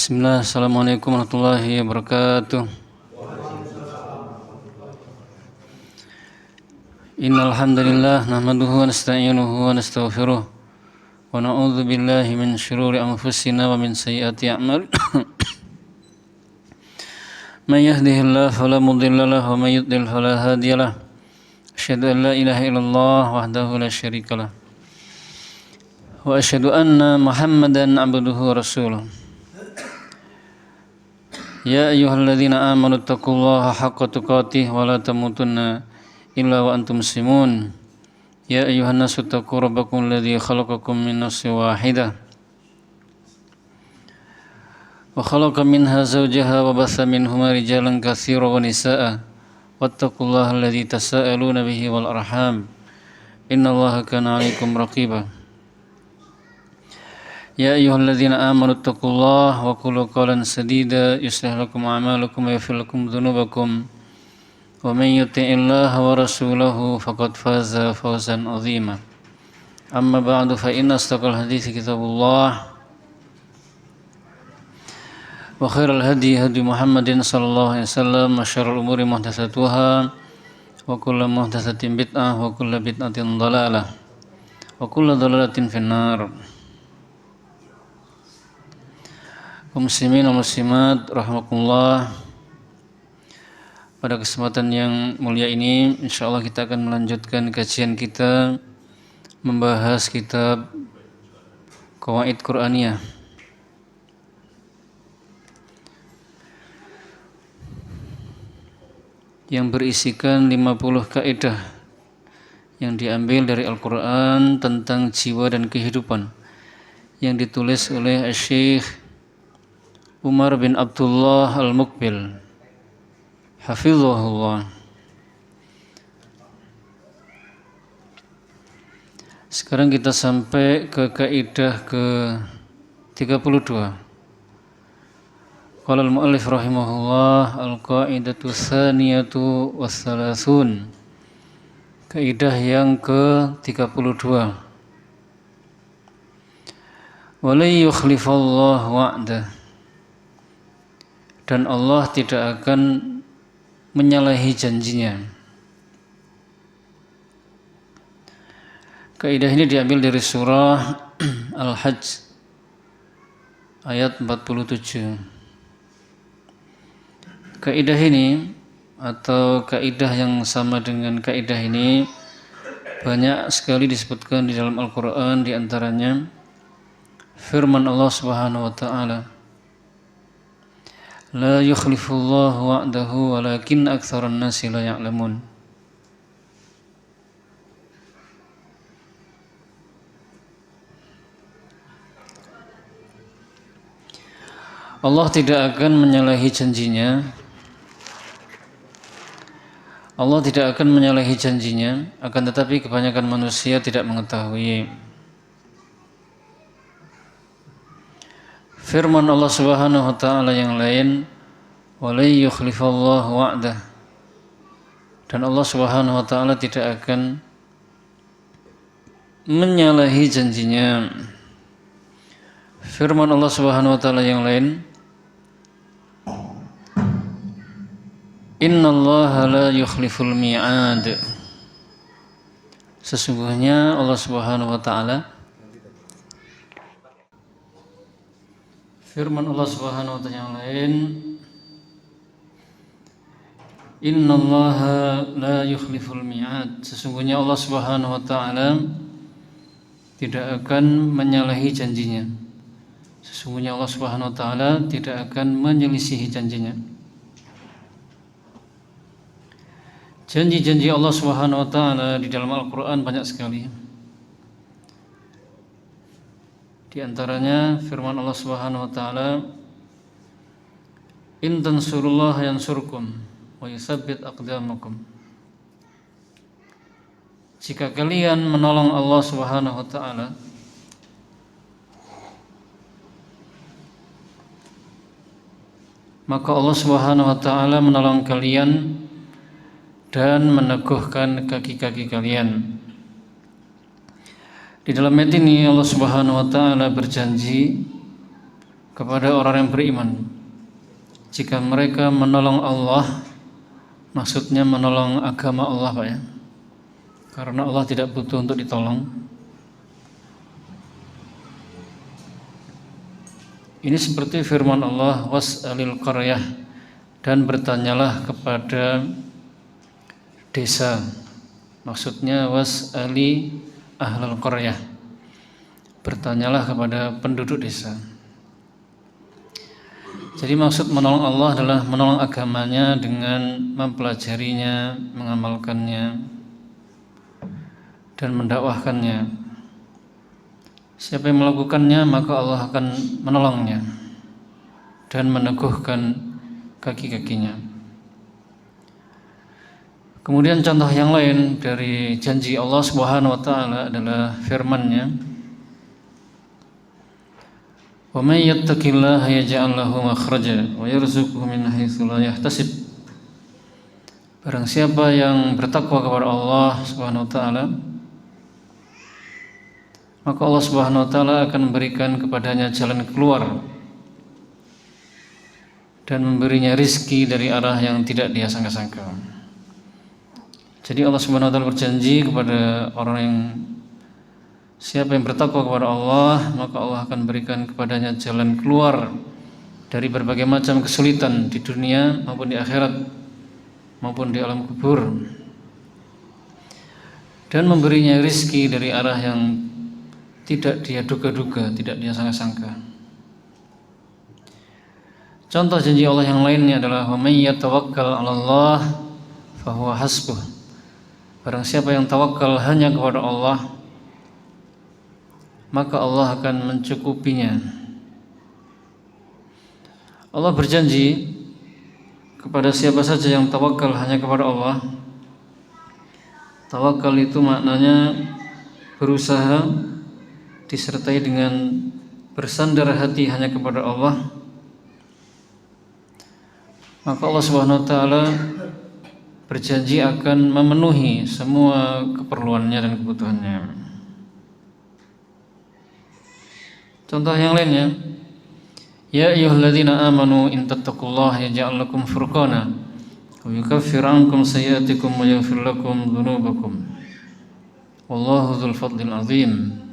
Bismillah, Assalamualaikum warahmatullahi wabarakatuh. Innal hamdalillah nahmaduhu wa nasta'inuhu wa nastaghfiruh wa na'udzu billahi min shururi anfusina wa min sayyiati a'malina. May yahdihillahu fala mudilla lahu wa may yudlil fala hadiyalah. Asyhadu an la ilaha illallah wahdahu la syarikalah. Wa asyhadu anna Muhammadan 'abduhu wa rasuluh. Ya ayyuhalladzina amanu taqullaha haqqa tuqatih wa la tamutunna illa wa antum muslimun. Ya ayyuhan nasu taqu rabbakum alladzi khalaqakum min nafsin wahidah wa khalaqa minha zawjaha wa batha minhuma rijalan katsiran wa nisaa'a wattaqullaha alladzi tasaaluna bihi wal arham innallaha kana 'alaikum raqiba. Ya ayyuhalladzina amanu taqullaha wa qulu qawlan sadida yuslih lakum a'malakum wa yaghfir lakum dhunubakum wa may yuti'illaha wa rasulahu faqad faza fawzan 'azima. Amma ba'du fa inna asdaqal hadithi kitabullah wa khairal hadi hadi Muhammadin sallallahu alaihi wasallam wa syarrul umuri muhdatsatuha wa kullu muhdatsatin bid'ah wa kullu bid'atin dhalalah wa kullu dhalalatin finnar. Kaum muslimin dan muslimat rahimakumullah. Pada kesempatan yang mulia ini insyaallah kita akan melanjutkan kajian kita membahas kitab Qawaid Qur'aniyah yang berisikan 50 kaidah yang diambil dari Al-Qur'an tentang jiwa dan kehidupan yang ditulis oleh Syekh Umar bin Abdullah Al-Muqbil hafizahullah. Sekarang kita sampai ke kaidah ke-32. Qala al-mu'allif rahimahullah al-qaidatu tsaniyatu wassalasun. Kaidah yang ke-32. Wa la yukhlifallahu wa'dah. Dan Allah tidak akan menyalahi janjinya. Kaidah ini diambil dari surah Al-Hajj ayat 47. Kaidah ini atau kaidah yang sama dengan kaidah ini banyak sekali disebutkan di dalam Al-Qur'an, di antaranya firman Allah Subhanahu wa taala, La yukhlifullahu wa'dahu walakin aktsaran nasi la ya'lamun. Allah tidak akan menyalahi janjinya. Allah tidak akan menyalahi janjinya, akan tetapi kebanyakan manusia tidak mengetahui. Firman Allah Subhanahu wa taala yang lain, wa la yukhlifallahu wa'dah. Dan Allah Subhanahu wa taala tidak akan menyalahi janjinya. Firman Allah Subhanahu wa taala yang lain, Innallaha la yukhliful mi'ad. Sesungguhnya Allah Subhanahu wa taala, firman Allah Subhanahu wa taala yang lain, Innallaha la yukhliful mi'ad. Sesungguhnya Allah Subhanahu wa taala tidak akan menyalahi janjinya. Sesungguhnya Allah Subhanahu wa taala tidak akan menyelisihi janjinya. Janji-janji Allah Subhanahu wa taala di dalam Al-Qur'an banyak sekali. Di antaranya firman Allah Subhanahu wa taala, In tansurullaha yansurkum wa yutsabbit aqdamakum. Jika kalian menolong Allah Subhanahu wa taala, maka Allah Subhanahu wa taala menolong kalian dan meneguhkan kaki-kaki kalian. Di dalam ayat ini Allah Subhanahu wa taala berjanji kepada orang yang beriman jika mereka menolong Allah, maksudnya menolong agama Allah, Pak ya, karena Allah tidak butuh untuk ditolong. Ini seperti firman Allah, was'alil qaryah, dan bertanyalah kepada desa. Maksudnya was'ali ahlul qaryah, bertanyalah kepada penduduk desa. Jadi maksud menolong Allah adalah menolong agamanya dengan mempelajarinya, mengamalkannya, dan mendakwahkannya. Siapa yang melakukannya, maka Allah akan menolongnya dan meneguhkan kaki-kakinya. Kemudian contoh yang lain dari janji Allah Subhanahu wa taala adalah firman-Nya, "Wa may yattaqillaha yaj'al lahu makhraja wa yarzuqhu min haitsu la yahtasib." Barang siapa yang bertakwa kepada Allah Subhanahu wa taala, maka Allah Subhanahu wa taala akan memberikan kepadanya jalan keluar dan memberinya rizki dari arah yang tidak dia sangka-sangka. Jadi Allah Subhanahu wa taala berjanji kepada orang yang siapa yang bertakwa kepada Allah, maka Allah akan berikan kepadanya jalan keluar dari berbagai macam kesulitan di dunia maupun di akhirat maupun di alam kubur, dan memberinya rizki dari arah yang tidak dia duga-duga, tidak dia sangka-sangka. Contoh janji Allah yang lainnya adalah wa may yatawakkal 'alallah fahuwa hasbuh. Barang siapa yang tawakal hanya kepada Allah, maka Allah akan mencukupinya. Allah berjanji kepada siapa saja yang tawakal hanya kepada Allah. Tawakal itu maknanya berusaha disertai dengan bersandar hati hanya kepada Allah, maka Allah Subhanahu wa taala berjanji akan memenuhi semua keperluannya dan kebutuhannya. Contoh yang lainnya, ya ayyuhalladzina amanu in tattaqullaha yaj'al lakum furqana wa yukaffir 'ankum sayyi'atikum wa yaghfir lakum dzunubakum wallahu dzul fadlil 'adzim.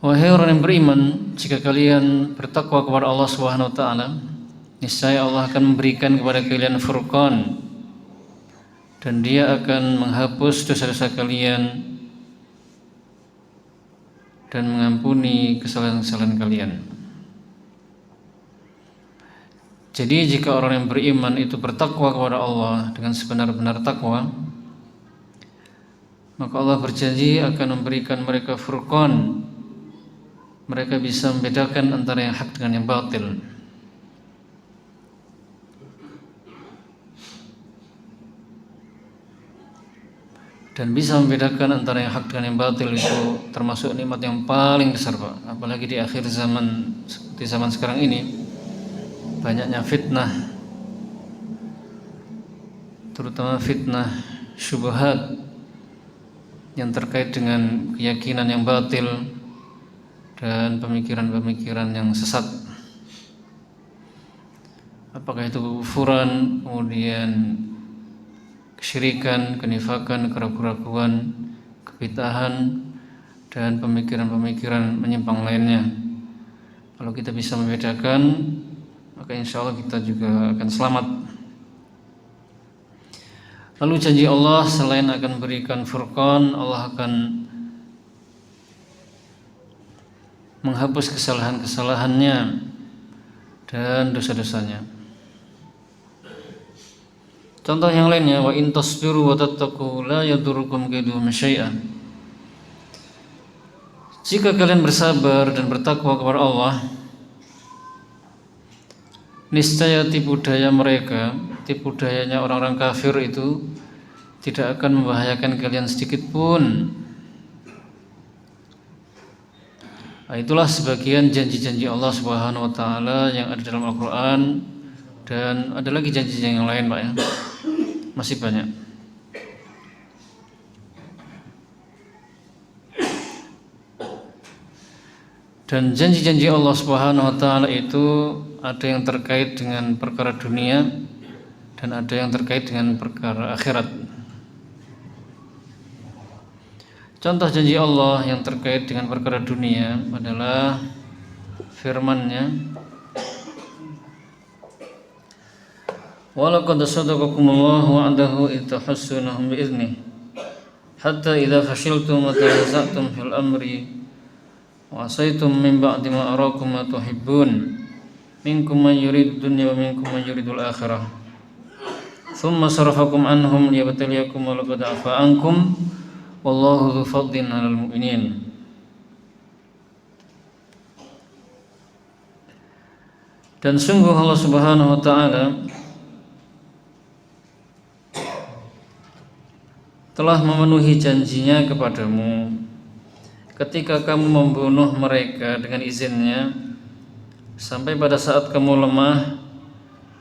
Wahai orang yang beriman, jika kalian bertakwa kepada Allah Subhanahu wa taala, niscaya Allah akan memberikan kepada kalian furqan, dan Dia akan menghapus dosa-dosa kalian dan mengampuni kesalahan-kesalahan kalian. Jadi jika orang yang beriman itu bertakwa kepada Allah dengan sebenar-benar takwa, maka Allah berjanji akan memberikan mereka furqan. Mereka bisa membedakan antara yang hak dengan yang batil. Dan bisa membedakan antara yang hak dengan yang batil itu termasuk nikmat yang paling besar, Pak. Apalagi di akhir zaman, di zaman sekarang ini, banyaknya fitnah, terutama fitnah syubhat yang terkait dengan keyakinan yang batil dan pemikiran-pemikiran yang sesat. Apakah itu kufuran, kemudian kesyirikan, kenifakan, keraguan-keraguan, kebid'ahan, dan pemikiran-pemikiran menyimpang lainnya. Kalau kita bisa membedakan, maka insya Allah kita juga akan selamat. Lalu janji Allah selain akan berikan furqan, Allah akan menghapus kesalahan-kesalahannya dan dosa-dosanya. Contoh yang lainnya, wa in tasbiru wa tattaqu la yadurrukum kaiduhum syai'an. Jika kalian bersabar dan bertakwa kepada Allah, niscaya tipu daya mereka, tipu dayanya orang-orang kafir itu tidak akan membahayakan kalian sedikit pun. Nah, itulah sebagian janji-janji Allah Subhanahu wa taala yang ada dalam Al-Qur'an, dan ada lagi janji yang lain, Pak ya. Masih banyak. Dan janji-janji Allah Subhanahu wa taala itu ada yang terkait dengan perkara dunia dan ada yang terkait dengan perkara akhirat. Contoh janji Allah yang terkait dengan perkara dunia adalah firman-Nya, "Walaqad sadaqakumullahu wa'dahu idh tahassunahum bi'idhnihi hatta idza fashiltum wa tanaza'tum fil amri wa asaytum min ba'di ma arakum ma tuhibbun minkum man yuridu dunya wa minkum man yuridul akhirah thumma sarafakum anhum liyabtaliyakum wa laqad afa ankum wallahu dzu fadlin 'alal mu'minin." Dan sungguh Allah Subhanahu wa taala telah memenuhi janjinya kepadamu ketika kamu membunuh mereka dengan izinnya sampai pada saat kamu lemah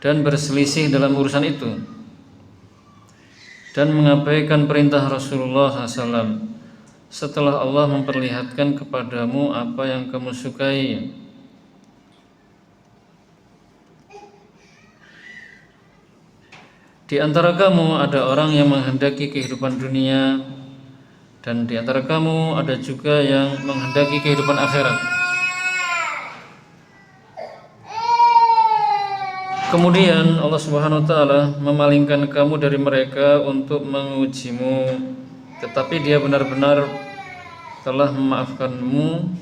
dan berselisih dalam urusan itu dan mengabaikan perintah Rasulullah SAW setelah Allah memperlihatkan kepadamu apa yang kamu sukai. Di antara kamu ada orang yang menghendaki kehidupan dunia dan di antara kamu ada juga yang menghendaki kehidupan akhirat. Kemudian Allah Subhanahu wa taala memalingkan kamu dari mereka untuk mengujimu, tetapi Dia benar-benar telah memaafkanmu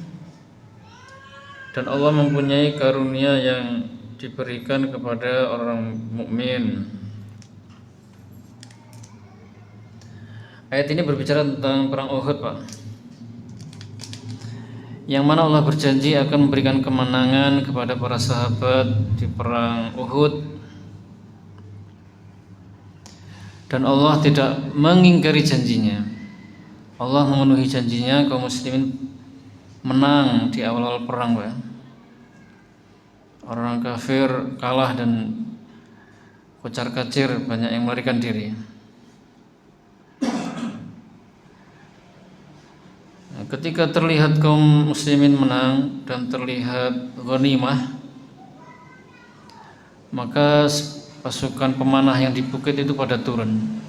dan Allah mempunyai karunia yang diberikan kepada orang mukmin. Ayat ini berbicara tentang perang Uhud, Pak. Yang mana Allah berjanji akan memberikan kemenangan kepada para sahabat di perang Uhud. Dan Allah tidak mengingkari janjinya. Allah memenuhi janjinya, kaum muslimin menang di awal-awal perang, Pak. Orang kafir kalah dan kocar-kacir, banyak yang melarikan diri. Ketika terlihat kaum muslimin menang dan terlihat ghanimah, maka pasukan pemanah yang di bukit itu pada turun.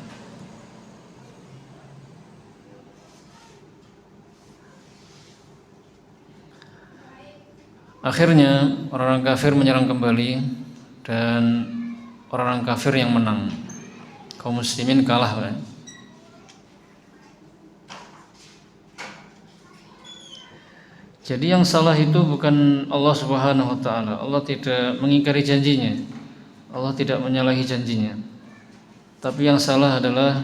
Akhirnya orang-orang kafir menyerang kembali dan orang-orang kafir yang menang. Kaum muslimin kalah, kan? Jadi yang salah itu bukan Allah Subhanahu wa taala. Allah tidak mengingkari janjinya. Allah tidak menyalahi janjinya. Tapi yang salah adalah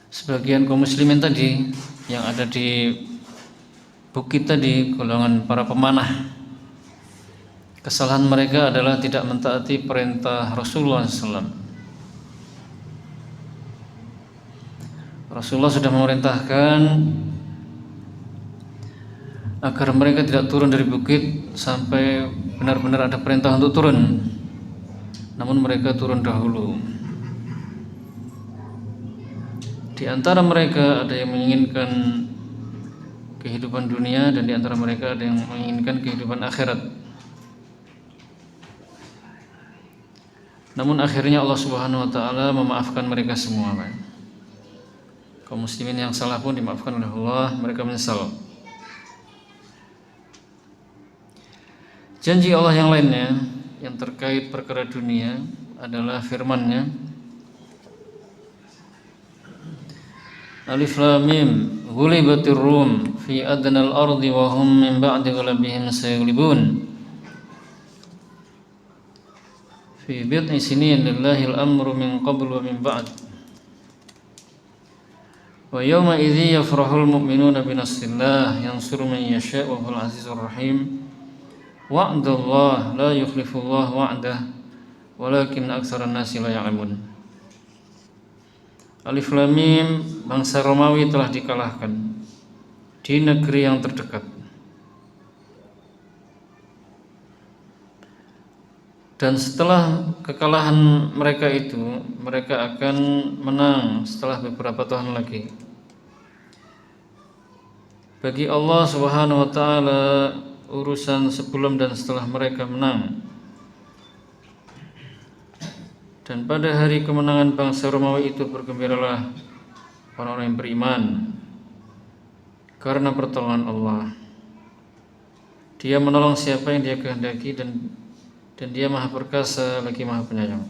sebagian kaum muslimin tadi yang ada di bukit tadi, golongan para pemanah. Kesalahan mereka adalah tidak mentaati perintah Rasulullah SAW. Rasulullah sudah memerintahkan agar mereka tidak turun dari bukit sampai benar-benar ada perintah untuk turun. Namun mereka turun dahulu. Di antara mereka ada yang menginginkan kehidupan dunia dan di antara mereka ada yang menginginkan kehidupan akhirat. Namun akhirnya Allah Subhanahu wa taala memaafkan mereka semua, Pak. Kaum muslimin yang salah pun dimaafkan oleh Allah, mereka menyesal. Janji Allah yang lainnya yang terkait perkara dunia adalah firman-Nya, Alif Lam Mim, ghulibatir Rum fi adnal ardi wa hum min ba'di ghalabihim sayaghlibun fi bid'i sinin lillahi al-amru min qabl wa min ba'd wa yawma idzi yafrahul mu'minuna bi nasrillah yansuru man yasha' wa huwal azizur rahim. Wa'dallah la yukhlifullah wa'dah walakin aktsaran nasi la ya'lamun. Alif Lam Mim, bangsa Romawi telah dikalahkan di negeri yang terdekat. Dan setelah kekalahan mereka itu, mereka akan menang setelah beberapa tahun lagi. bagi Allah Subhanahu wa taala urusan sebelum dan setelah mereka menang. Dan pada hari kemenangan bangsa Romawi itu bergembiralah orang-orang yang beriman karena pertolongan Allah. Dia menolong siapa yang Dia kehendaki dan Dia Maha Perkasa lagi Maha Penyayang.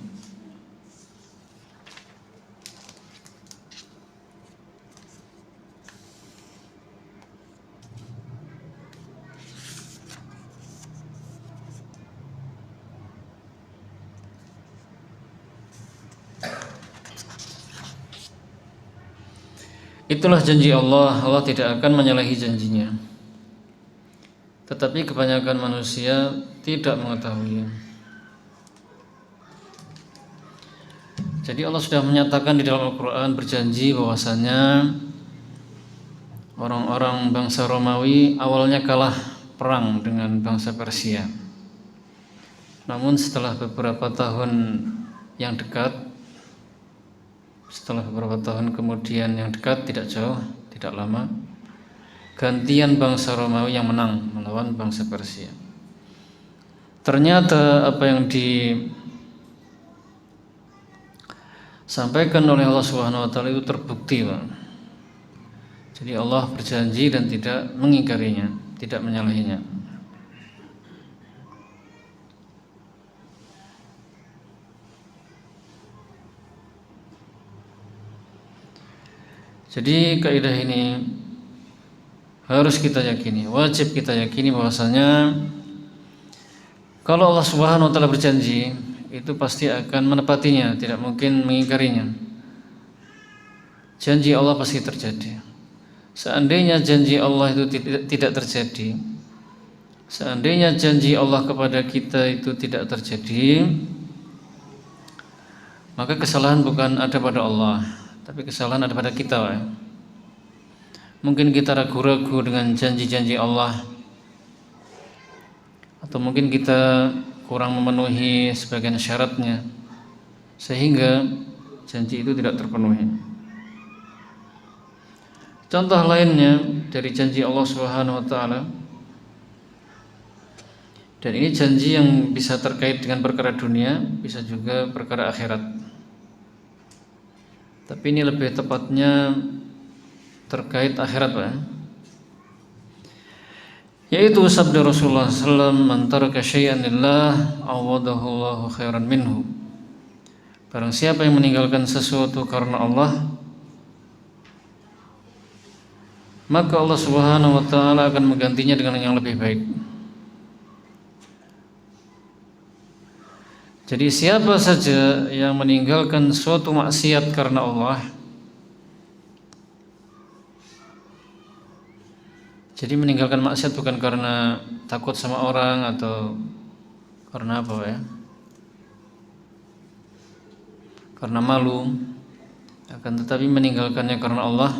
Itulah janji Allah. Allah tidak akan menyalahi janjinya. Tetapi kebanyakan manusia tidak mengetahui. Jadi Allah sudah menyatakan di dalam Al-Quran, berjanji bahwasanya orang-orang bangsa Romawi awalnya kalah perang dengan bangsa Persia. Namun setelah beberapa tahun yang dekat, setelah beberapa tahun kemudian yang dekat, tidak jauh, tidak lama, gantian bangsa Romawi yang menang melawan bangsa Persia. Ternyata apa yang disampaikan oleh Allah Subhanahu wa taala itu terbukti, Pak. Jadi Allah berjanji dan tidak mengingkarinya, tidak menyalahinya. Jadi kaidah ini harus kita yakini, wajib kita yakini bahwasanya kalau Allah Subhanahu wa taala berjanji, itu pasti akan menepatinya, tidak mungkin mengingkarinya. Janji Allah pasti terjadi. Seandainya janji Allah itu tidak terjadi, seandainya janji Allah kepada kita itu tidak terjadi, maka kesalahan bukan ada pada Allah, tapi kesalahan ada pada kita. Mungkin kita ragu-ragu dengan janji-janji Allah, atau mungkin kita kurang memenuhi sebagian syaratnya sehingga janji itu tidak terpenuhi. Contoh lainnya dari janji Allah Subhanahu wa taala, dan ini janji yang bisa terkait dengan perkara dunia, bisa juga perkara akhirat. Tapi ini lebih tepatnya terkait akhirat, Pak. Yaitu sabda Rasulullah SAW, "Man taraka syai'an lillah, awadahu Allahu khairan minhu." Barang siapa yang meninggalkan sesuatu karena Allah, maka Allah Subhanahu wa taala akan menggantinya dengan yang lebih baik. Jadi siapa saja yang meninggalkan suatu maksiat karena Allah, jadi meninggalkan maksiat bukan karena takut sama orang atau karena apa ya, karena malu, akan tetapi meninggalkannya karena Allah,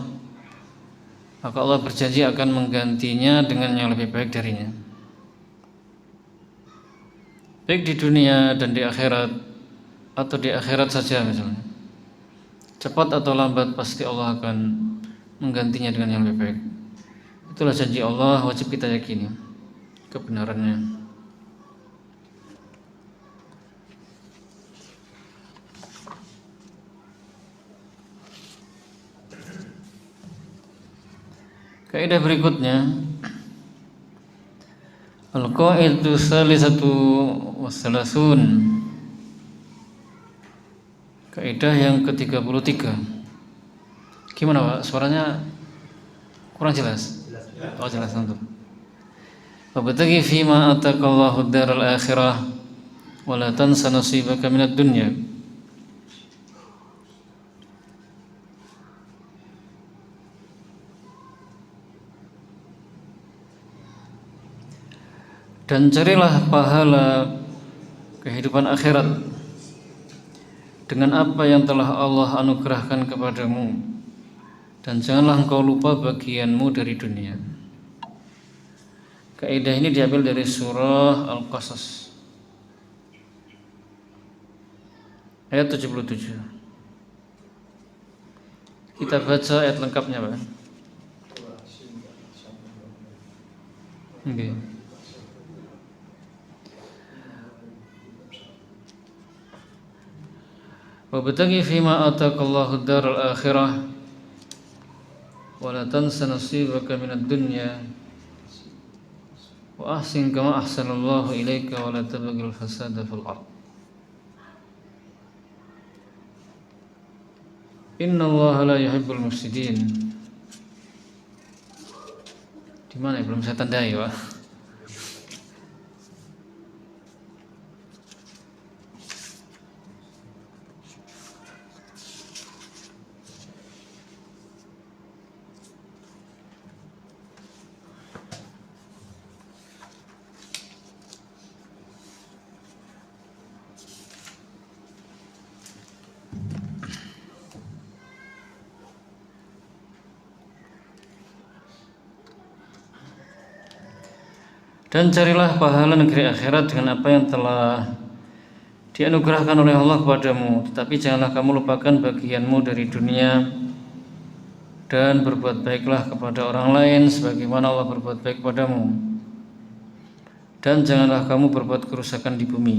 maka Allah berjanji akan menggantinya dengan yang lebih baik darinya, baik di dunia dan di akhirat, atau di akhirat saja misalnya. Cepat atau lambat pasti Allah akan menggantinya dengan yang lebih baik. Itulah janji Allah, wajib kita yakini kebenarannya. Kaidah berikutnya, al-qaidatu tsalisatu wassalasun, kaidah yang ke-33. Gimana Pak? Suaranya kurang jelas? Oh, jelas antum. Wabtaghi fima ataqallahu ad-daral akhirah wa la tansa nasibaka minad dunya. Dan carilah pahala kehidupan akhirat dengan apa yang telah Allah anugerahkan kepadamu, dan janganlah engkau lupa bagianmu dari dunia. Kaidah ini diambil dari surah Al-Qasas ayat 77. Kita baca ayat lengkapnya, Pak. Okay. Wabtaghi fima ataqallahu daral akhirah wa la tansa nasibaka minad dunya wa ahsin kama ahsanallahu ilaika wa la tabghil fasada fil ard. Innallaha la yuhibbul mufsidin. Di mana ya? Belum saya tandai, Pak. Dan carilah pahala negeri akhirat dengan apa yang telah dianugerahkan oleh Allah kepadamu, tetapi janganlah kamu lupakan bagianmu dari dunia, dan berbuat baiklah kepada orang lain sebagaimana Allah berbuat baik kepadamu, dan janganlah kamu berbuat kerusakan di bumi.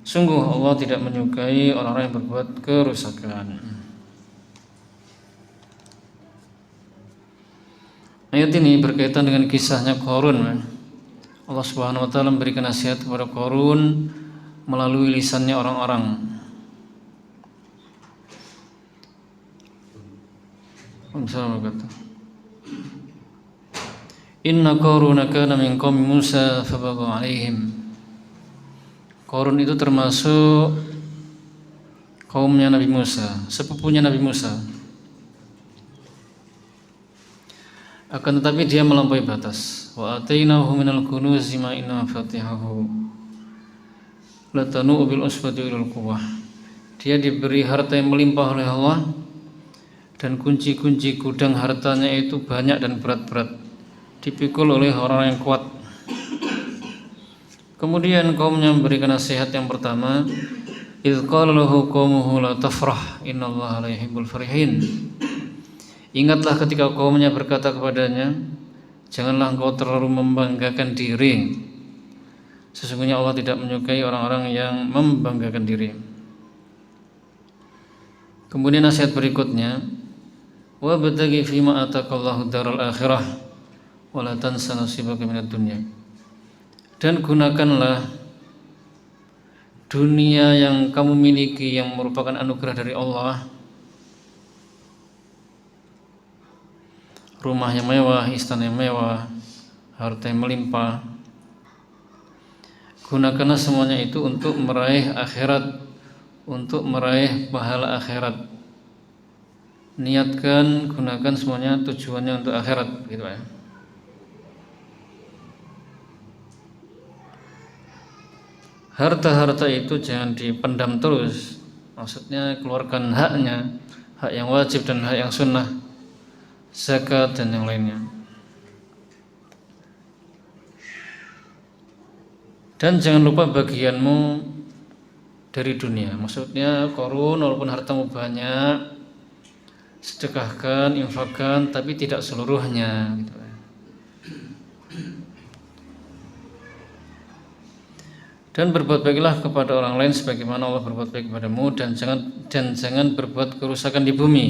Sungguh Allah tidak menyukai orang-orang yang berbuat kerusakan. Ayat ini berkaitan dengan kisahnya Qarun. Allah Subhanahu wa taala memberikan nasihat kepada Qarun melalui lisannya orang-orang. Inna Qaruna kana min qaumi Musa fabagha 'alaihim. Qarun itu termasuk kaumnya Nabi Musa, sepupunya Nabi Musa. Akan tetapi dia melampaui batas. Wa atainahu minal kunuzi ma inna fatihahu latanu bil usbati ulul quwwah. Dia diberi harta yang melimpah oleh Allah, dan kunci-kunci gudang hartanya itu banyak dan berat-berat, dipikul oleh orang yang kuat. Kemudian kaumnya memberikan nasihat yang pertama, idz qala lahu qaumuhu la tafrah innallaha la yuhibbul farihin. Ingatlah ketika kaumnya berkata kepadanya, janganlah engkau terlalu membanggakan diri. Sesungguhnya Allah tidak menyukai orang-orang yang membanggakan diri. Kemudian nasihat berikutnya, wabtaghi fima ataqallahu daral akhirah wa la tansa nasibaka minad dunya. Dan gunakanlah dunia yang kamu miliki yang merupakan anugerah dari Allah. Rumah yang mewah, istana yang mewah, harta yang melimpah. Gunakanlah semuanya itu untuk meraih akhirat, untuk meraih pahala akhirat. Niatkan, gunakan semuanya tujuannya untuk akhirat, gitu ya. Harta-harta itu jangan dipendam terus. Maksudnya keluarkan haknya, hak yang wajib dan hak yang sunnah, zakat dan yang lainnya. Dan jangan lupa bagianmu dari dunia. Maksudnya Qarun walaupun hartamu banyak, sedekahkan, infakkan, tapi tidak seluruhnya, gitu. Dan berbuat baiklah kepada orang lain sebagaimana Allah berbuat baik kepadamu, dan jangan berbuat kerusakan di bumi.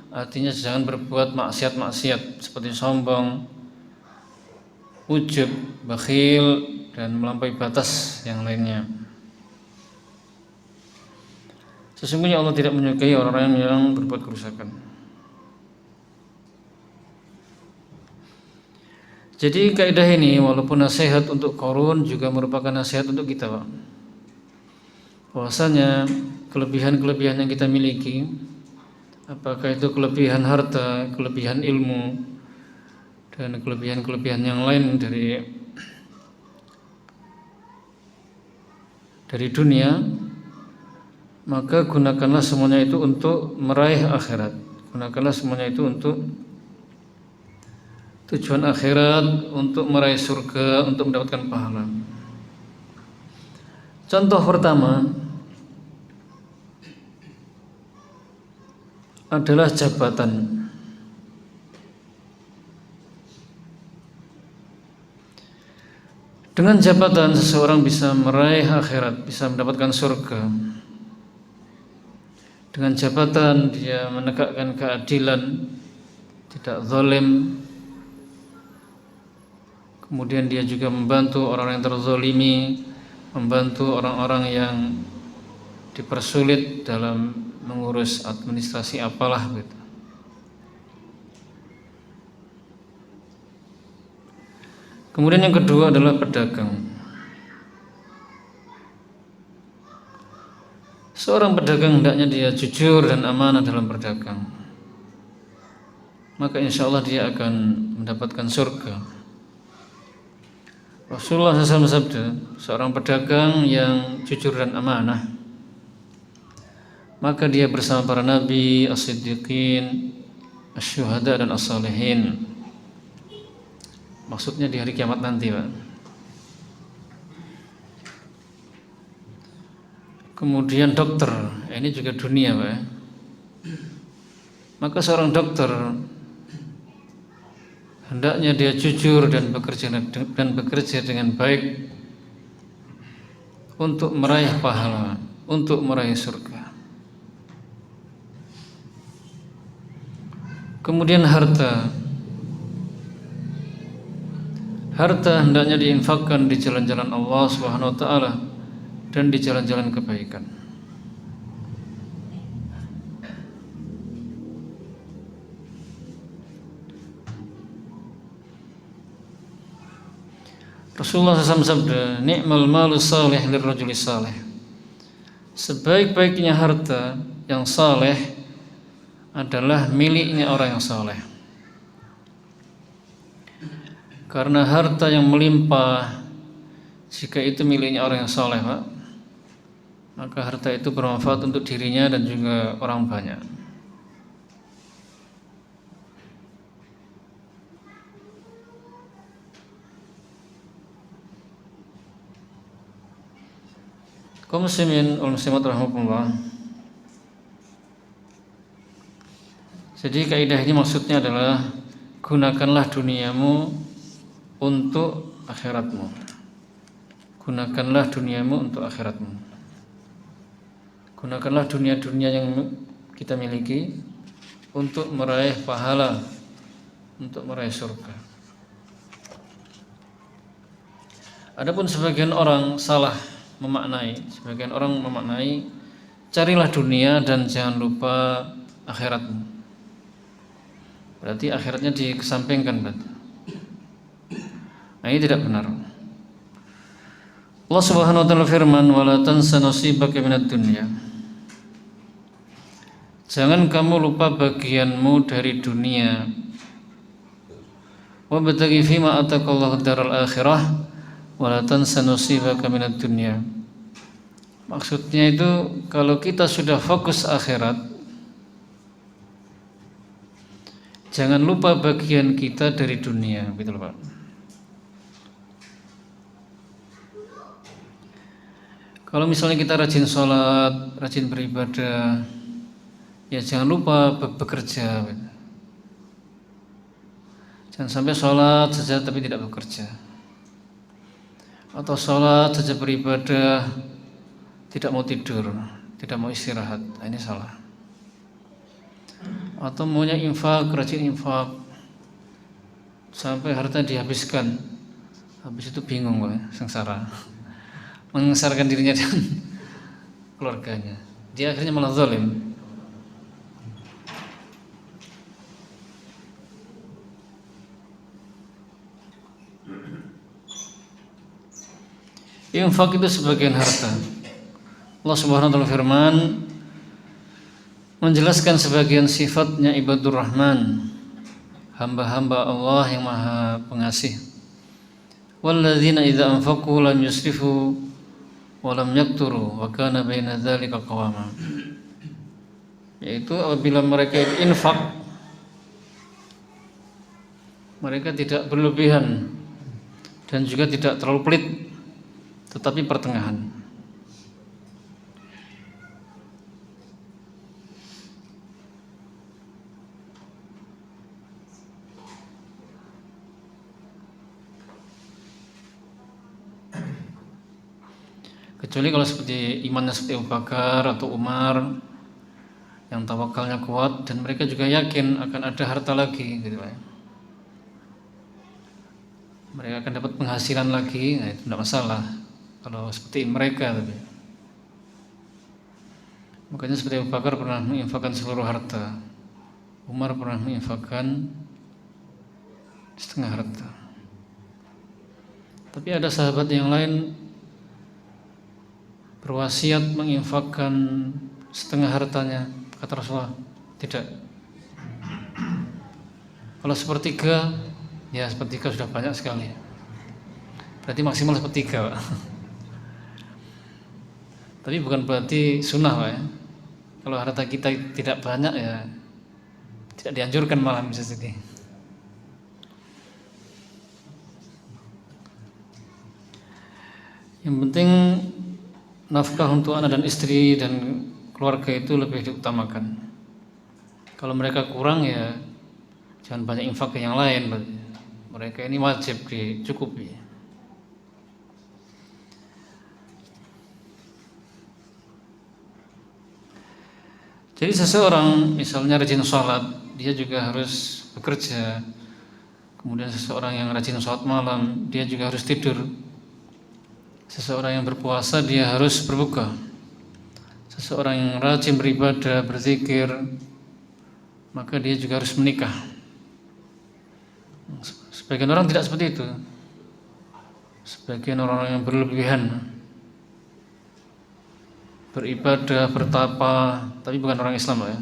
Artinya jangan berbuat maksiat-maksiat seperti sombong, ujub, bakhil, dan melampaui batas yang lainnya. Sesungguhnya Allah tidak menyukai orang-orang yang berbuat kerusakan. Jadi kaidah ini walaupun nasihat untuk Qarun juga merupakan nasihat untuk kita, Pak. Bahwasanya kelebihan-kelebihan yang kita miliki, apakah itu kelebihan harta, kelebihan ilmu, dan kelebihan-kelebihan yang lain dari dunia, maka gunakanlah semuanya itu untuk meraih akhirat. Gunakanlah semuanya itu untuk tujuan akhirat, untuk meraih surga, untuk mendapatkan pahala. Contoh pertama adalah jabatan. Dengan jabatan seseorang bisa meraih akhirat, bisa mendapatkan surga. Dengan jabatan dia menegakkan keadilan, tidak zalim. Kemudian dia juga membantu orang yang terzalimi, membantu orang-orang yang dipersulit dalam mengurus administrasi apalah gitu. Kemudian yang kedua adalah pedagang. Seorang pedagang hendaknya dia jujur dan amanah dalam berdagang. Maka insya Allah dia akan mendapatkan surga. Rasulullah SAW bersabda, seorang pedagang yang jujur dan amanah, maka dia bersama para nabi, as-siddiqin, asy-syuhada dan as-salihin. Maksudnya di hari kiamat nanti, Pak. Kemudian dokter, ini juga dunia, Pak. Maka seorang dokter hendaknya dia jujur dan bekerja dengan baik untuk meraih pahala, untuk meraih surga. Kemudian harta hendaknya diinfakkan di jalan-jalan Allah Subhanahu wa taala dan di jalan-jalan kebaikan. Rasulullah SAW sabda, ni'mal malu salih lirrajuli salih. Sebaik-baiknya harta yang saleh adalah miliknya orang yang saleh. Karena harta yang melimpah, jika itu miliknya orang yang saleh, Pak, maka harta itu bermanfaat untuk dirinya dan juga orang banyak. Kaum muslimin wal muslimat rahimakumullah. Jadi kaidah ini maksudnya adalah gunakanlah duniamu untuk akhiratmu. Gunakanlah duniamu untuk akhiratmu. Gunakanlah dunia-dunia yang kita miliki untuk meraih pahala, untuk meraih surga. Adapun sebagian orang sebagian orang memaknai carilah dunia dan jangan lupa akhiratmu. Berarti akhiratnya dikesampingkan, berarti. Nah, ini tidak benar. Allah Subhanahu wa taala firman, "Wala tansa nasibaka minad dunya." Jangan kamu lupa bagianmu dari dunia. Wa bataghi fima ataqallahu daral akhirah wala tansa nasibaka minad dunya. Maksudnya itu kalau kita sudah fokus akhirat, jangan lupa bagian kita dari dunia, gitu loh, Pak. Kalau misalnya kita rajin sholat, rajin beribadah, ya jangan lupa bekerja. Jangan sampai sholat saja tapi tidak bekerja, atau sholat saja beribadah tidak mau tidur, tidak mau istirahat. Nah, ini salah. Atau maunya infak, rajin infak sampai harta dihabiskan, habis itu bingung, sengsara, mengengsarkan dirinya dan keluarganya. Dia akhirnya malah zalim. Infak itu sebagian harta. Allah Subhanahu wa taala firman menjelaskan sebagian sifatnya ibadur rahman, hamba-hamba Allah yang maha pengasih. Walladzina idza anfaqu lam yusrifu wa lam yaqturu wa kana baina dzalika qawama. Yaitu apabila mereka infak, mereka tidak berlebihan dan juga tidak terlalu pelit, tetapi pertengahan. Kecuali kalau seperti imannya seperti Abu Bakar atau Umar yang tawakalnya kuat dan mereka juga yakin akan ada harta lagi gitu ya. Mereka akan dapat penghasilan lagi, nah itu tidak masalah kalau seperti mereka. Tapi makanya seperti Abu Bakar pernah menginfakkan seluruh harta, Umar pernah menginfakkan setengah harta. Tapi ada sahabat yang lain berwasiat menginfakkan setengah hartanya. Kata Rasulullah, tidak. Kalau sepertiga, ya sepertiga sudah banyak sekali. Berarti maksimal sepertiga, Pak. Tapi bukan berarti sunnah, Pak ya. Kalau harta kita tidak banyak ya tidak dianjurkan malah bisa jadi. Yang penting nafkah untuk anak dan istri dan keluarga itu lebih diutamakan. Kalau mereka kurang ya jangan banyak infak ke yang lain. Mereka ini wajib dicukupi. Jadi seseorang misalnya rajin sholat, dia juga harus bekerja. Kemudian seseorang yang rajin sholat malam, dia juga harus tidur. Seseorang yang berpuasa, dia harus berbuka. Seseorang yang rajin beribadah, berzikir, maka dia juga harus menikah. Sebagian orang tidak seperti itu. Sebagian orang yang berlebihan, beribadah, bertapa, tapi bukan orang Islam ya.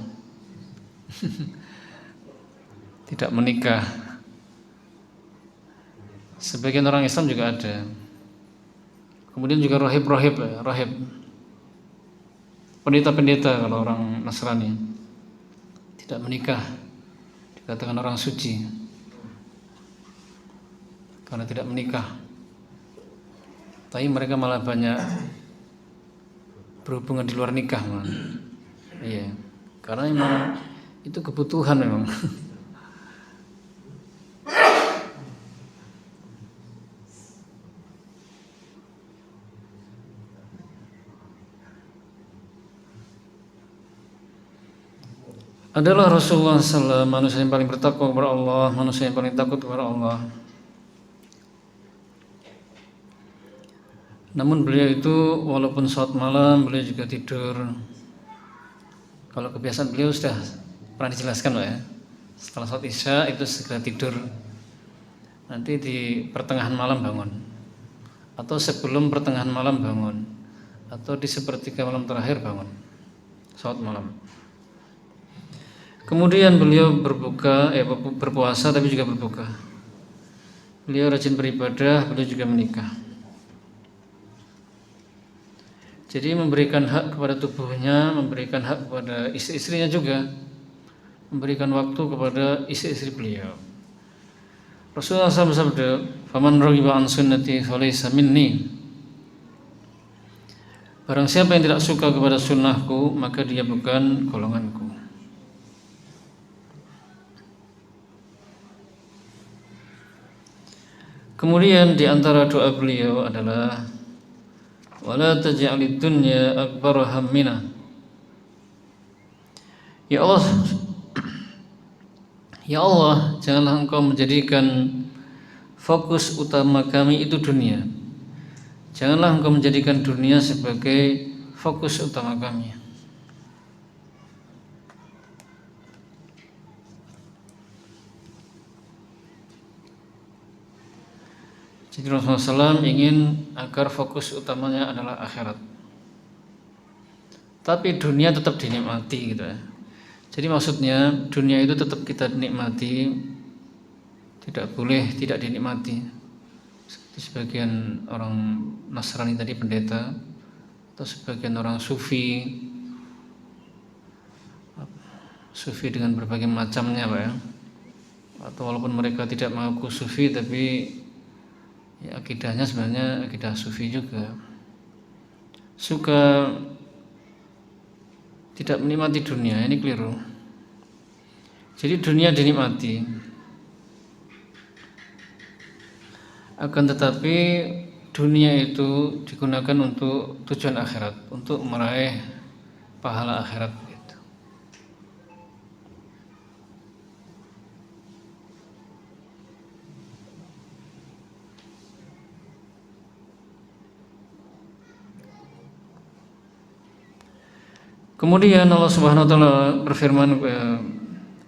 Tidak menikah. Sebagian orang Islam juga ada. Kemudian juga rohib, pendeta-pendeta kalau orang Nasrani tidak menikah, dikatakan orang suci karena tidak menikah. Tapi mereka malah banyak berhubungan di luar nikah, malah. Iya, karena memang itu kebutuhan memang. Adalah Rasulullah SAW manusia yang paling bertakwa kepada Allah, manusia yang paling takut kepada Allah. Namun beliau itu walaupun sholat malam, beliau juga tidur. Kalau kebiasaan beliau sudah pernah dijelaskan, Pak ya. Setelah sholat isya itu segera tidur. Nanti di pertengahan malam bangun, atau sebelum pertengahan malam bangun, atau di sepertiga malam terakhir bangun, sholat malam. Kemudian beliau berpuasa tapi juga berbuka. Beliau rajin beribadah, beliau juga menikah. Jadi memberikan hak kepada tubuhnya, memberikan hak kepada istri-istrinya juga, memberikan waktu kepada istri-istri beliau. Rasulullah SAW bersabda, "Faman raghiba an sunnati falaysa minni." Barang siapa yang tidak suka kepada sunnahku, maka dia bukan golonganku. Kemudian di antara doa beliau adalah wala taj'alid dunya akbar hammina. Ya Allah, ya Allah, janganlah Engkau menjadikan fokus utama kami itu dunia. Janganlah Engkau menjadikan dunia sebagai fokus utama kami. Jadi Rasulullah SAW ingin agar fokus utamanya adalah akhirat. Tapi dunia tetap dinikmati gitu ya. Jadi maksudnya dunia itu tetap kita nikmati, tidak boleh tidak dinikmati. Seperti sebagian orang Nasrani tadi, pendeta, atau sebagian orang sufi dengan berbagai macamnya, Pak ya. Atau walaupun mereka tidak mengaku sufi tapi ya, akidahnya sebenarnya akidah sufi juga. Suka tidak menikmati dunia, ini keliru. Jadi dunia dinikmati, akan tetapi dunia itu digunakan untuk tujuan akhirat, untuk meraih pahala akhirat gitu. Kemudian Allah Subhanahu wa taala berfirman,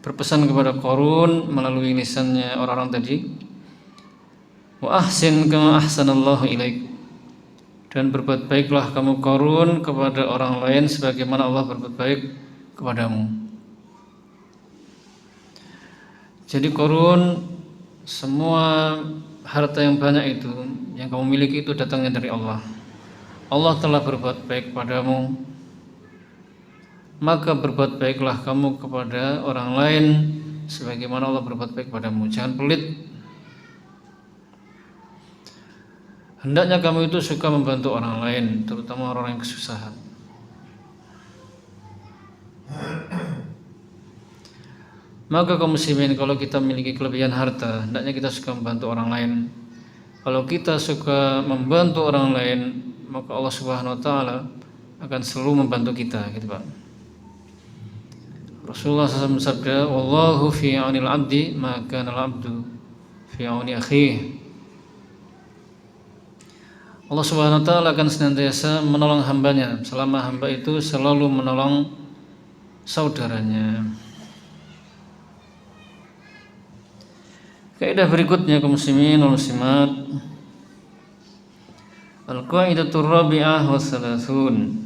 berpesan kepada Qarun melalui lisannya orang-orang tadi, wa ahsin kama ahsanallahu ilaik, dan berbuat baiklah kamu Qarun kepada orang lain sebagaimana Allah berbuat baik kepadamu. Jadi Qarun, semua harta yang banyak itu yang kamu miliki itu datangnya dari Allah. Allah telah berbuat baik kepadamu, maka berbuat baiklah kamu kepada orang lain sebagaimana Allah berbuat baik kepadamu. Jangan pelit. Hendaknya kamu itu suka membantu orang lain, terutama orang yang kesusahan. Maka kaum muslimin, kalau kita memiliki kelebihan harta, hendaknya kita suka membantu orang lain. Kalau kita suka membantu orang lain, maka Allah Subhanahu wa taala akan selalu membantu kita, gitu Pak. Rasulullah SAW bersabda, wallahu fi aunil abdi ma kana al-abdu fi auni akhihi. Allah Subhanahu wa taala akan senantiasa menolong hambanya selama hamba itu selalu menolong saudaranya. Kaidah berikutnya kaum muslimin wal muslimat, al-qaidatur rabi'ah wa salasun.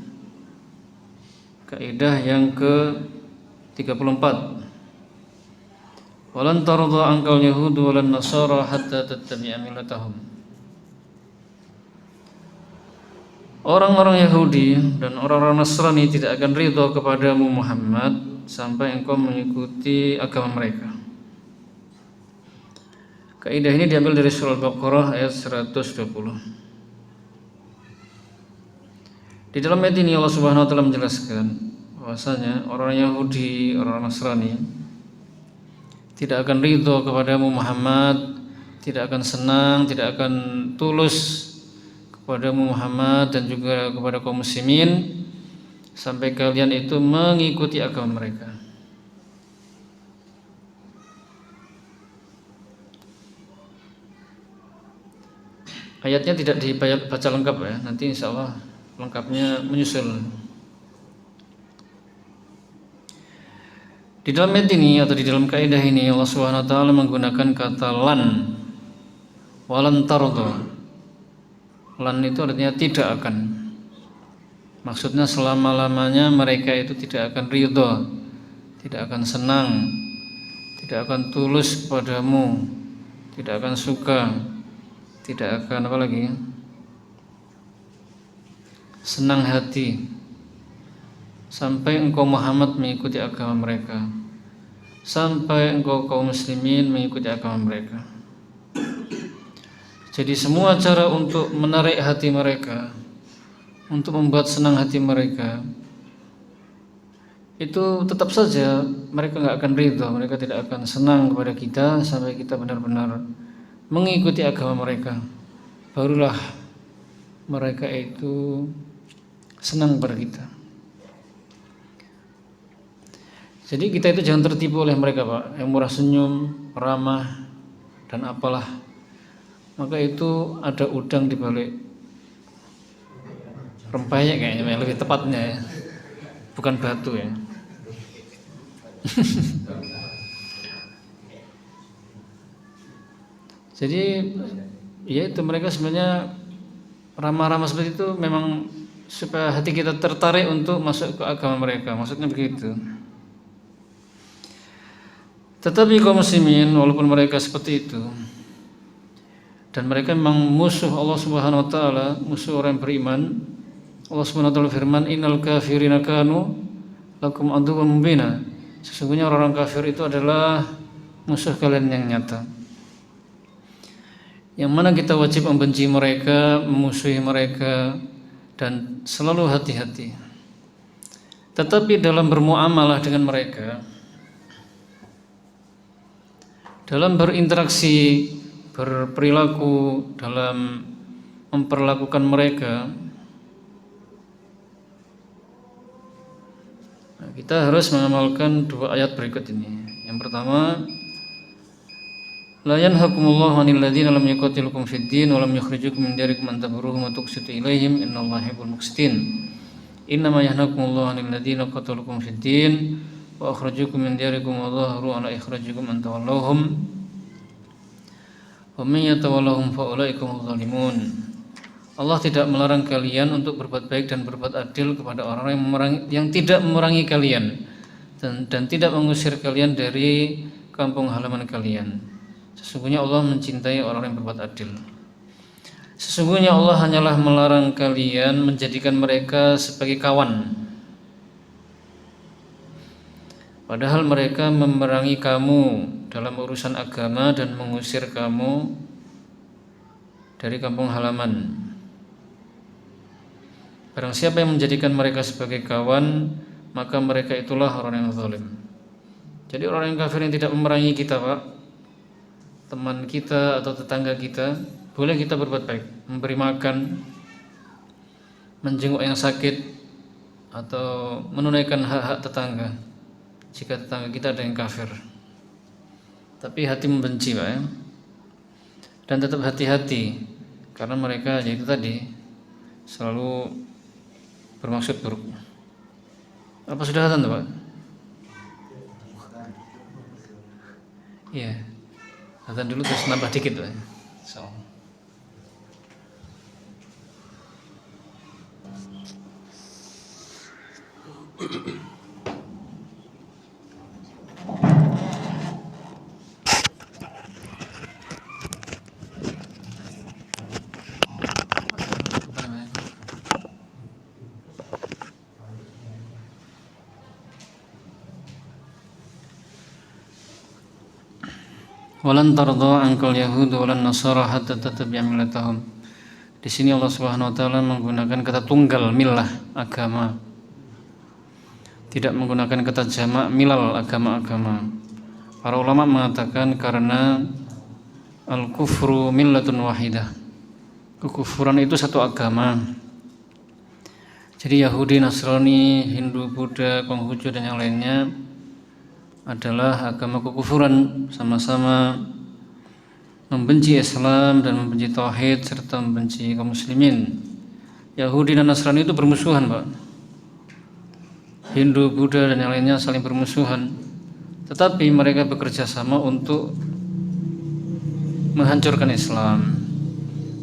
Kaidah yang ke-34. Walan tarda ankal yahudu walan nasara hatta tattabi'a millatahum. Orang-orang Yahudi dan orang-orang Nasrani tidak akan ridha kepadamu Muhammad sampai engkau mengikuti agama mereka. Kaidah ini diambil dari surah Al-Baqarah ayat 120. Di dalam ayat ini Allah Subhanahu wa taala menjelaskan bahwasanya orang Yahudi, orang Nasrani tidak akan ridha kepadamu Muhammad, tidak akan senang, tidak akan tulus kepadamu Muhammad dan juga kepada kaum muslimin sampai kalian itu mengikuti agama mereka. Ayatnya tidak dibaca lengkap ya, nanti insya Allah lengkapnya menyusul. Di dalam ayat ini atau di dalam kaidah ini Allah Subhanahu wa taala menggunakan kata lan, walan tarda. Lan itu artinya tidak akan. Maksudnya selama-lamanya mereka itu tidak akan ridha, tidak akan senang, tidak akan tulus kepadamu, tidak akan suka, tidak akan apa lagi? Senang hati sampai engkau Muhammad mengikuti agama mereka, sampai engkau kaum muslimin mengikuti agama mereka. Jadi semua cara untuk menarik hati mereka, untuk membuat senang hati mereka, itu tetap saja mereka nggak akan ridha, mereka tidak akan senang kepada kita sampai kita benar-benar mengikuti agama mereka. Barulah mereka itu senang kepada kita. Jadi kita itu jangan tertipu oleh mereka Pak, yang murah senyum, ramah, dan apalah. Maka itu ada udang di balik rempeyek kayaknya, lebih tepatnya ya, bukan batu ya. Jadi ya itu mereka sebenarnya ramah-ramah seperti itu memang supaya hati kita tertarik untuk masuk ke agama mereka, maksudnya begitu. Tetapi kaum muslimin walaupun mereka seperti itu dan mereka memang musuh Allah Subhanahu wa taala, musuh orang yang beriman, Allah Subhanahu wa taala firman, innal kafirina kanu lakum aduwwun mubina. Sesungguhnya orang-orang kafir itu adalah musuh kalian yang nyata. Yang mana kita wajib membenci mereka, memusuhi mereka, dan selalu hati-hati. Tetapi dalam bermuamalah dengan mereka, dalam berinteraksi, berperilaku, dalam memperlakukan mereka, kita harus mengamalkan dua ayat berikut ini. Yang pertama, la yanhakumullahu 'anil ladzina lam yuqatilukum fid din wa lam yukhrijukum min diyarikum an tabarruhum wa tuqsitu ilaihim innallaha yuhibbul muqsitin. Innama yanhakumullahu 'anil ladzina qatalukum fid din wa akhrajukum min diyarikum wa dhaharu 'ala ikhrajikum an tawallawhum wa man yatawallahum fa ulaika humuz zalimun. Allah tidak melarang kalian untuk berbuat baik dan berbuat adil kepada orang-orang yang tidak memerangi kalian dan tidak mengusir kalian dari kampung halaman kalian. Sesungguhnya Allah mencintai orang yang berbuat adil. Sesungguhnya Allah hanyalah melarang kalian menjadikan mereka sebagai kawan, padahal mereka memerangi kamu dalam urusan agama dan mengusir kamu dari kampung halaman. Barang siapa yang menjadikan mereka sebagai kawan, maka mereka itulah orang yang zalim. Jadi orang yang kafir yang tidak memerangi kita, Pak, teman kita atau tetangga kita, boleh kita berbuat baik, memberi makan, menjenguk yang sakit, atau menunaikan hak-hak tetangga jika tetangga kita ada yang kafir. Tapi hati membenci, Pak, ya. Dan tetap hati-hati, karena mereka yaitu tadi selalu bermaksud buruk. Apa sudah azan, Pak? Iya. Azan dulu terus nambah dikit, Pak. So. Walan tardha ankal yahud walan nasara hatta tattabi'a millatahum. Di sini Allah Subhanahu wa taala menggunakan kata tunggal, millah, agama. Tidak menggunakan kata jamak, milal, agama-agama. Para ulama mengatakan karena al-kufru millatun wahidah. Kekufuran itu satu agama. Jadi Yahudi, Nasrani, Hindu, Buddha, Konghucu dan yang lainnya adalah agama kekufuran, sama-sama membenci Islam dan membenci tauhid serta membenci kaum muslimin. Yahudi dan Nasrani itu bermusuhan, Pak. Hindu, Buddha dan yang lainnya saling bermusuhan, tetapi mereka bekerja sama untuk menghancurkan Islam.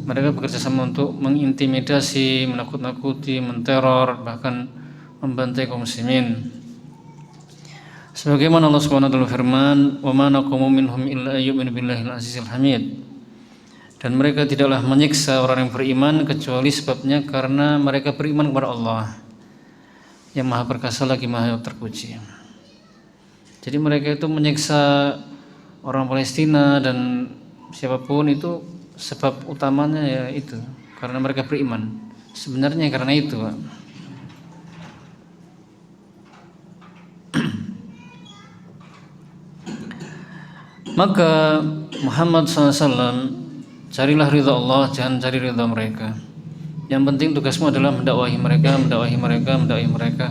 Mereka bekerja sama untuk mengintimidasi, menakut-nakuti, menteror, bahkan membantai kaum muslimin. Sebagaimana Allah Subhanahu wa taala firman, "Wa ma naqamu minhum illa ayyuminu billahil azizil hamid." Dan mereka tidaklah menyiksa orang yang beriman kecuali sebabnya karena mereka beriman kepada Allah yang Maha Perkasa lagi Maha Terpuji. Jadi mereka itu menyiksa orang Palestina dan siapapun itu sebab utamanya ya itu karena mereka beriman. Sebenarnya karena itu, Pak. Maka Muhammad SAW, carilah ridha Allah, jangan cari ridha mereka. Yang penting tugasmu adalah mendakwahi mereka, mendakwahi mereka, mendakwahi mereka.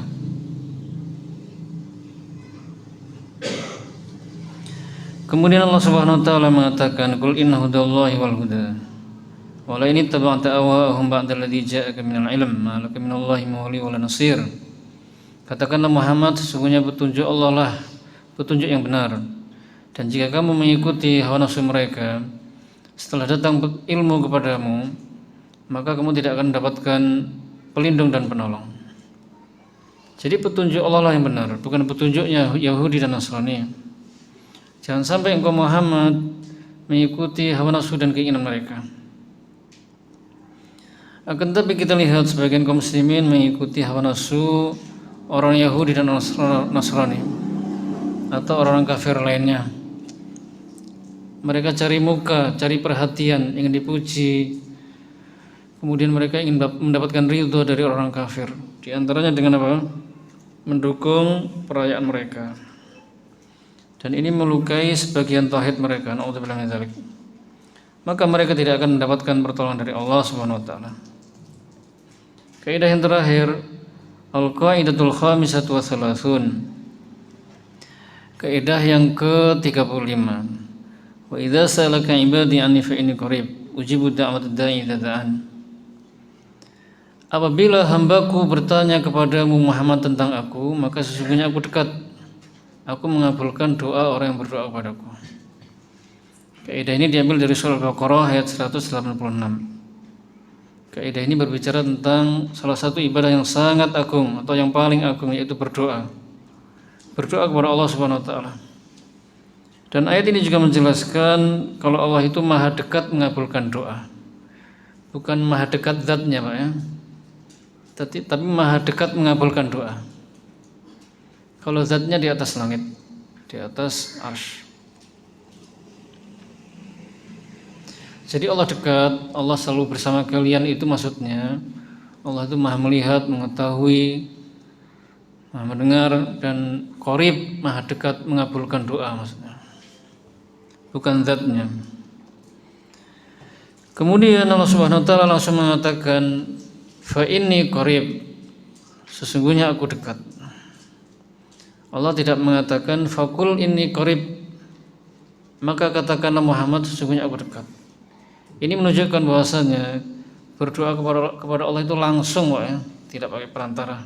Kemudian Allah Subhanahu wa taala mengatakan, "Qul inna hudallahi wal huda. Wa la in ittaba'ta ahwa'ahum ba'da alladhi ja'aka minal ilm, ma laka minallahi min wali wala nasir." Katakanlah Muhammad, sesungguhnya petunjuk Allah lah petunjuk yang benar. Dan jika kamu mengikuti hawa nafsu mereka, setelah datang ilmu kepadamu, maka kamu tidak akan mendapatkan pelindung dan penolong. Jadi petunjuk Allah lah yang benar, bukan petunjuknya Yahudi dan Nasrani. Jangan sampai engkau Muhammad mengikuti hawa nafsu dan keinginan mereka. Akan tetapi kita lihat sebagian kaum muslimin mengikuti hawa nafsu orang Yahudi dan Nasrani atau orang kafir lainnya. Mereka cari muka, cari perhatian, ingin dipuji. Kemudian mereka ingin mendapatkan ridho dari orang kafir. Di antaranya dengan apa? Mendukung perayaan mereka. Dan ini melukai sebagian tauhid mereka. Na'udzubillah min dzalik. maka mereka tidak akan mendapatkan pertolongan dari Allah Subhanahu wa taala. Kaidah yang terakhir, al-qaidatul khamisatu wa thalathun. Kaidah yang ke-35. Wa idza salaka ibadi anni fa inni qarib ujibu da'watad da'i idza da'an. Apabila hambaku bertanya kepadamu Muhammad tentang aku, maka sesungguhnya aku dekat. Aku mengabulkan doa orang yang berdoa kepadaku. Kaidah ini diambil dari surah Al-Baqarah ayat 186. Kaidah ini berbicara tentang salah satu ibadah yang sangat agung atau yang paling agung, yaitu berdoa. Berdoa kepada Allah Subhanahu wa taala. Dan ayat ini juga menjelaskan kalau Allah itu maha dekat mengabulkan doa. Bukan maha dekat zatnya, Pak ya. Tapi maha dekat mengabulkan doa. Kalau zatnya di atas langit, di atas arsy. Jadi Allah dekat, Allah selalu bersama kalian, itu maksudnya Allah itu maha melihat, mengetahui, maha mendengar, dan qarib, maha dekat mengabulkan doa maksudnya. Bukan zatnya. Kemudian Allah Subhanahu wa taala langsung mengatakan fa inni qarib, sesungguhnya aku dekat. Allah tidak mengatakan faqul inni qarib, maka katakanlah Muhammad sesungguhnya aku dekat. Ini menunjukkan bahwasanya berdoa kepada Allah itu langsung, Pak ya, tidak pakai perantara.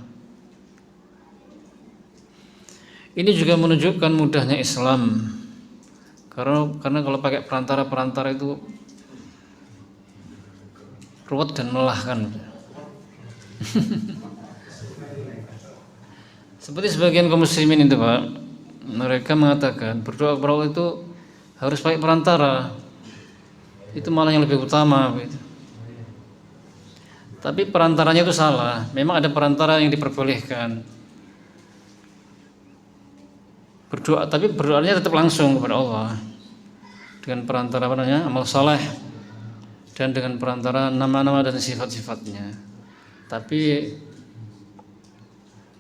Ini juga menunjukkan mudahnya Islam. Karena kalau pakai perantara itu ruwet dan melelahkan. Seperti sebagian kaum muslimin itu, Pak, mereka mengatakan berdoa kepada Allah itu harus pakai perantara. Itu malah yang lebih utama gitu. Tapi perantaranya itu salah. Memang ada perantara yang diperbolehkan berdoa, tapi berdoanya tetap langsung kepada Allah dengan perantara amal saleh dan dengan perantara nama-nama dan sifat-sifatnya. Tapi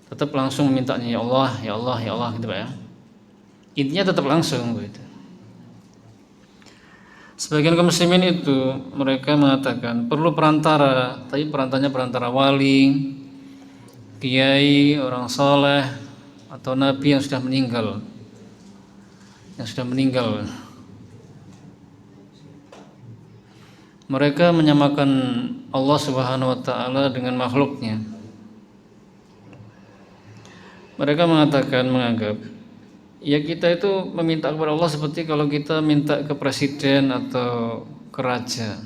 tetap langsung memintanya ya Allah, ya Allah, ya Allah gitu, Pak ya. Intinya tetap langsung gitu. Sebagian kaum muslimin itu mereka mengatakan perlu perantara, tapi perantaranya perantara wali, kiai, orang saleh, atau nabi yang sudah meninggal. Mereka menyamakan Allah Subhanahu wa taala dengan makhluknya. Mereka menganggap ya kita itu meminta kepada Allah seperti kalau kita minta ke presiden atau ke raja.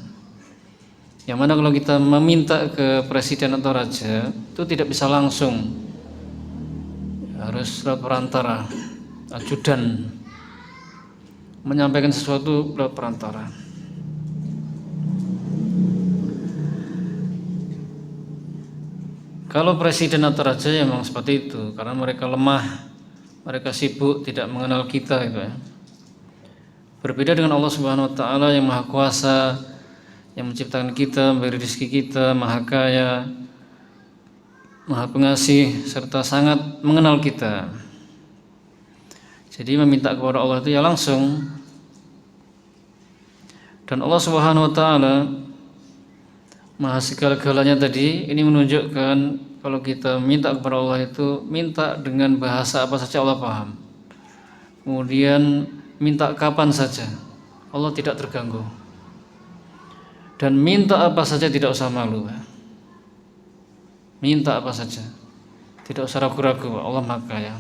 Yang mana kalau kita meminta ke presiden atau raja itu tidak bisa langsung, harus lewat perantara, ajudan menyampaikan sesuatu lewat perantara. Kalau presiden atau raja ya memang seperti itu, karena mereka lemah, mereka sibuk, tidak mengenal kita gitu ya. Berbeda dengan Allah Subhanahu wa taala yang Maha Kuasa, yang menciptakan kita, memberi rezeki kita, Maha Kaya, Maha Pengasih, serta sangat mengenal kita. Jadi meminta kepada Allah itu ya langsung. Dan Allah Subhanahu wa taala Maha segala-galanya tadi, ini menunjukkan kalau kita minta kepada Allah itu minta dengan bahasa apa saja Allah paham. Kemudian minta kapan saja, Allah tidak terganggu. Dan minta apa saja tidak usah malu. Minta apa saja, tidak usah ragu-ragu, Allah Maha Kaya.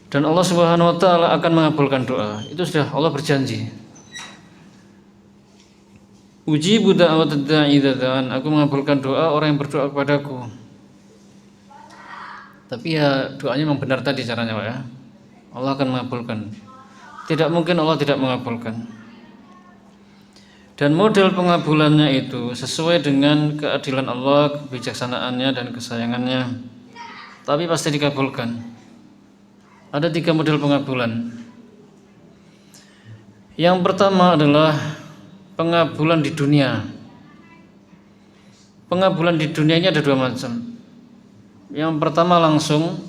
Dan Allah Subhanahu wa taala akan mengabulkan doa. Itu sudah Allah berjanji. Ujibu da'watad da'i idza da'an, aku mengabulkan doa orang yang berdoa kepadaku. Tapi ya doanya memang benar tadi caranya, Pak ya. Allah akan mengabulkan. Tidak mungkin Allah tidak mengabulkan. Dan model pengabulannya itu sesuai dengan keadilan Allah, kebijaksanaannya dan kesayangannya. Tapi pasti dikabulkan. Ada 3 model pengabulan. Yang pertama adalah pengabulan di dunia. Pengabulan di dunia ini ada 2 macam. Yang pertama langsung,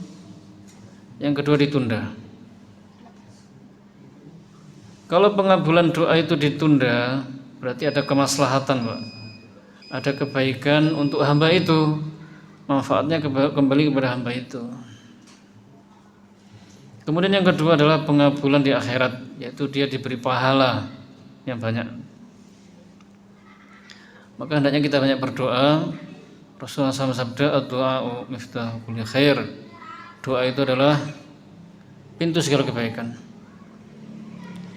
yang kedua ditunda. Kalau pengabulan doa itu ditunda, berarti ada kemaslahatan, Pak. Ada kebaikan untuk hamba itu, manfaatnya kembali kepada hamba itu. Kemudian yang kedua adalah pengabulan di akhirat, yaitu dia diberi pahala yang banyak. Maka hendaknya kita banyak berdoa. Rasulullah SAW sabda, "Ad-du'a'u miftahu kulli khair." Doa itu adalah pintu segala kebaikan.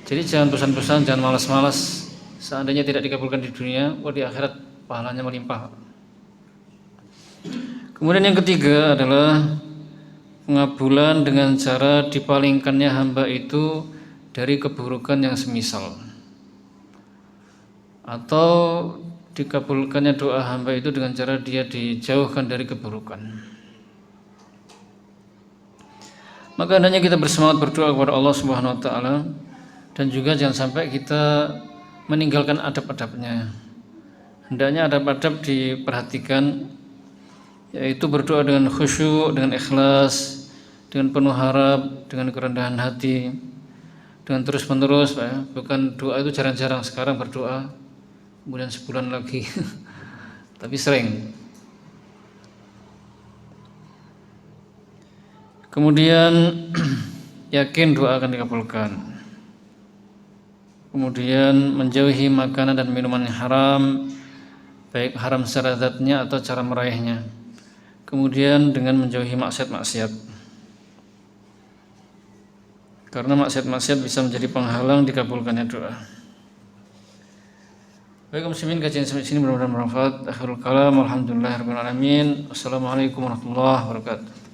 Jadi jangan bosan-bosan, jangan malas-malas. Seandainya tidak dikabulkan di dunia, di akhirat pahalanya melimpah. Kemudian yang ketiga adalah pengabulan dengan cara dipalingkannya hamba itu dari keburukan yang semisal, atau dikabulkannya doa hamba itu dengan cara dia dijauhkan dari keburukan. Maka hendaknya kita bersemangat berdoa kepada Allah Subhanahu wa taala, dan juga jangan sampai kita meninggalkan adab-adabnya. Hendaknya adab-adab diperhatikan, yaitu berdoa dengan khusyuk, dengan ikhlas, dengan penuh harap, dengan kerendahan hati, dengan terus-menerus, ya. Bukan doa itu jarang-jarang, sekarang berdoa kemudian sebulan lagi tapi sering. Kemudian yakin doa akan dikabulkan. Kemudian menjauhi makanan dan minuman yang haram, baik haram secara zatnya atau cara meraihnya. Kemudian dengan menjauhi maksiat-maksiat, karena maksiat-maksiat bisa menjadi penghalang dikabulkannya doa. Baik muslimin, kajian sampai sini mudah-mudahan bermanfaat. Akhirul kalam, alhamdulillahirabbil alamin. Wassalamualaikum warahmatullahi wabarakatuh.